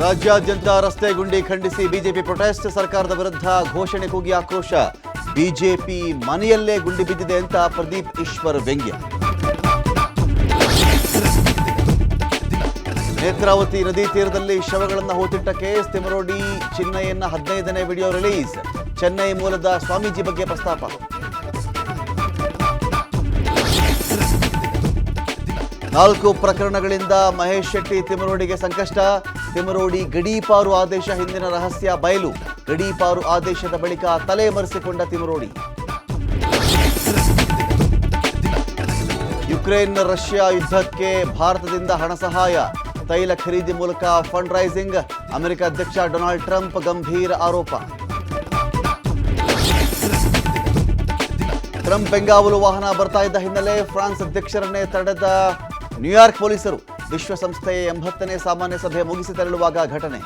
ರಾಜ್ಯಾದ್ಯಂತ ರಸ್ತೆ ಗುಂಡಿ ಖಂಡಿಸಿ ಬಿಜೆಪಿ ಪ್ರೊಟೆಸ್ಟ್, ಸರ್ಕಾರದ ವಿರುದ್ಧ ಘೋಷಣೆ ಕೂಗಿ ಆಕ್ರೋಶ. ಬಿಜೆಪಿ ಮನೆಯಲ್ಲೇ ಗುಂಡಿ ಬಿದ್ದಿದೆ ಅಂತ ಪ್ರದೀಪ್ ಈಶ್ವರ್ ವ್ಯಂಗ್ಯ. ನೇತ್ರಾವತಿ ನದಿ ತೀರದಲ್ಲಿ ಶವಗಳನ್ನು ಹೂತಿಟ್ಟ ಕೇಸ್, ತಿಮರೋಡಿ ಚಿನ್ನಯ್ಯನ 15ನೇ ವಿಡಿಯೋ ರಿಲೀಸ್. ಚೆನ್ನೈ ಮೂಲದ ಸ್ವಾಮೀಜಿ ಬಗ್ಗೆ ಪ್ರಸ್ತಾಪ. ನಾಲ್ಕು ಪ್ರಕರಣಗಳಿಂದ ಮಹೇಶ್ ಶೆಟ್ಟಿ ತಿಮರೋಡಿಗೆ ಸಂಕಷ್ಟ. ತಿಮರೋಡಿ ಗಡೀಪಾರು ಆದೇಶ ಹಿಂದಿನ ರಹಸ್ಯ ಬಯಲು. ಗಡೀಪಾರು ಆದೇಶದ ಬಳಿಕ ತಲೆಮರೆಸಿಕೊಂಡ ತಿಮರೋಡಿ. ಯುಕ್ರೇನ್ ರಷ್ಯಾ ಯುದ್ಧಕ್ಕೆ ಭಾರತದಿಂದ ಹಣ ಸಹಾಯ, ತೈಲ ಖರೀದಿ ಮೂಲಕ ಫಂಡ್ ರೈಸಿಂಗ್. ಅಮೆರಿಕ ಅಧ್ಯಕ್ಷ ಡೊನಾಲ್ಡ್ ಟ್ರಂಪ್ ಗಂಭೀರ ಆರೋಪ. ಟ್ರಂಪ್ ಬೆಂಗಾವಲು ವಾಹನ ಬರ್ತಾ ಇದ್ದ ಹಿನ್ನೆಲೆ ಫ್ರಾನ್ಸ್ ಅಧ್ಯಕ್ಷರನ್ನೇ ತಡೆದ ನ್ಯೂಯಾರ್ಕ್ ಪೊಲೀಸರು. ವಿಶ್ವಸಂಸ್ಥೆಯ 80ನೇ ಸಾಮಾನ್ಯ ಸಭೆ ಮುಗಿಸಿ ತೆರಳುವಾಗ ಘಟನೆ.